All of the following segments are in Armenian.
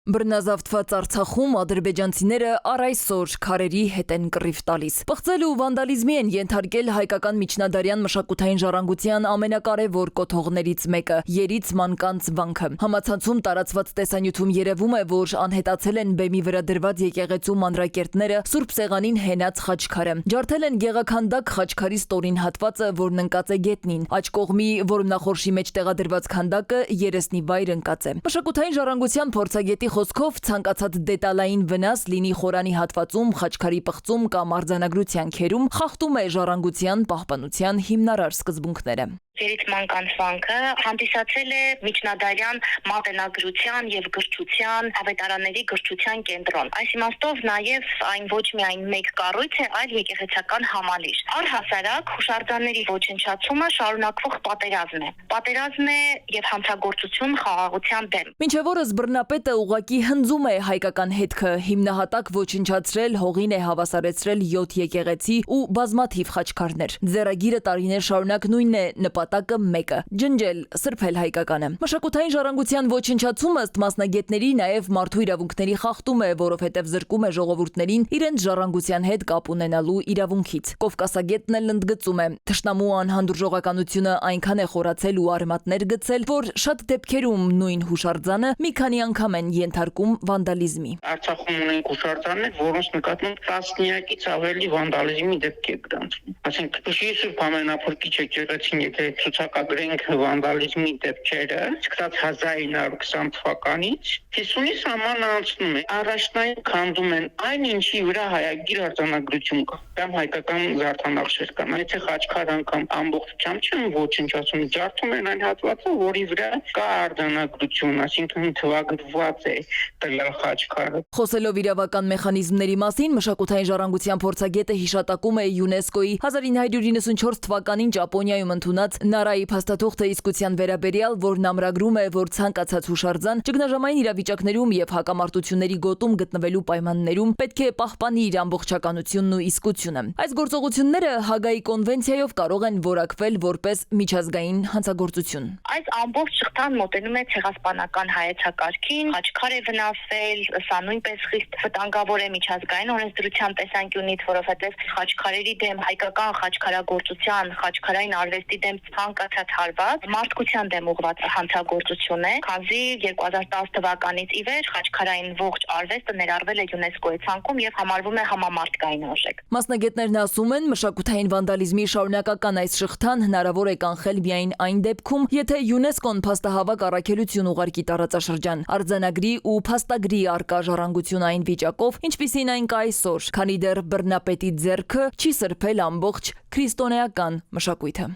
Բռնազավթված Արցախում ադրբեջանցիները առ այսօր քարերի հետ են կռիվ տալիս։ Պղծել ու վանդալիզմի են ենթարկել հայկական միջնադարյան մշակութային ժառանգության ամենակարևոր կոթողներից մեկը՝ Երից մանկանց վանքը։ Համացանցում տարածված տեսանյութում երևում է, որ անհետացել են բեմի վրա դրված եկեղեցու մանրակերտները, Սուրբ Սեղանին հենած խաչքարը։ Ջարդել են գեղաքանդակ խաչքարի ստորին հատվածը, որն ընկած է գետնին։ Աջ կողմի որմնախորշի մեջ տեղադրված քանդակը երեսնի վայր ընկած է։ Մշակութային ժառանգության փորձագետի խոսքով ցանկացած դետալային վնաս լինի խորանի հատվածում, խաչքարի պղծում կամ արձանագրության քերում, խախտում է ժառանգության պահպանության հիմնարար սկզբունքները։ Երից մանկանց վանքը հանդիսացել է միջնադարյան մատենագրության եւ գրչության, ավետարանների գրչության կենտրոն։ Այս իմաստով նաեւ այն ոչ միայն մեկ կառույց է, այլ եկեղեցական համալիր։ Առհասարակ հուշարձանների ոչնչացումը շարունակվող պատերազմ է։ Պատերազմ է եւ հանցագործություն խաղաղության դեմ։ Մինչև օրս բռնապետը ուղղակի հնձում է հայկական հետքը, հիմնահատակ ոչնչացրել, հողին է հավասարեցրել 7 եկեղեցի ու բազմաթիվ խաչքարներ։ Ձեռագիրը տարիներ շարունակ նույնն է, նպատակը մեկը՝ ջնջել, սրբել հայկականը։ Մշակութային ժառանգության ոչնչացումը ըստ մասնագետների նաև մարդու իրավունքների խախտում է, որովհետև զրկում է ժողովուրդներին իրենց ժառանգության հետ կապ ունենալու իրավունքից։ Կովկասագետն էլ ընդգծում է, թշնամու անհանդուրժողականությունը այնքան է խորացել ու արմատներ գցել, որ շատ դեպքերում նույն հուշարձանը մի քանի անգամ են ենթարկում վանդալիզմի։ Արցախում ունենք հուշարձաններ, որոնց նկատմամբ տասնյակից ավելի վանդալիզմի դեպք է գրանցվում։ Այսինքն Սուրբ ամենափրկիչ եկեղեցին, եթե ցուցակագրենք վանդալիզմի դեպքերը, սկսած 1920 թվականից 50-ի սահմանը անցնում է։ Առաջնային քանդում են այն, ինչի վրա հայագիր արձանագրություն կա։ Կամ հայկական զարդանախշեր կան, այլ խաչքար անգամ ամբողջությամբ չեն ոչնչացում, ջարդում են այն հատվածը, որի վրա կա արձանագրություն, այսինքն թվագրված է տվյալ խաչքարը։ Խոսելով իրավական մեխանիզմների մասին, մշակութային ժառանգության փորձագետը հիշատակում է ՅՈՒՆԵՍԿՕ-ի 1994 թվականին Ճապոնիայում ընդունած Նարայի փաստաթուղթը իսկության վերաբերյալ, որն ամրագրում է, որ ցանկացած հուշարձան ճգնաժամային իրավիճակներում եւ հակամարտությունների գոտում գտնվելու պայմաններում պետք է պահպանի իր ամբողջականությունն ու իսկությունը։ Այս գործողությունները Հագայի կոնվենցիայով կարող են որակվել որպես միջազգային հանցագործություն։ Այս ամբողջ շղթան մոտենում է ցեղասպանական հայեցակարգին, խաչքար է վնասվել, սա նույնպես խիստ վտանգավոր է միջազգային օրենսդրության տեսանկյունից, որովհետև խաչքարերի դեմ հայկական խաչքարագործության, խաչքարային արվեստի դեմ ցանկացած հարված մարդկության դեմ ուղղված հանցագործություն է, քանզի 2010 թվականից ի վեր խաչքարային ողջ արվեստը ներառվել է ՅՈՒՆԵՍԿՕ-ի ցանկում եւ համարվում է համամարտկային արժեք։ Մասնագետներն ասում են, մշակութային վանդալիզմի շարունակական այս շղթան հնարավոր է կանխել միայն այն դեպքում, եթե ՅՈՒՆԵՍԿՕ-ն փաստահավաք առաքելություն ուղարկի տարածաշրջան, արձանագրի ու փաստագրի առկա ժառանգություն այն վիճակով, ինչպիսին այն կա այսօր, քանի դեռ բռնապետի ձեռքը չի սրբել ամբողջ քրիստոնեական մշակույթը։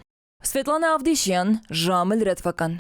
Սվետլանա Ավդիշյան, ժամը լրատվական։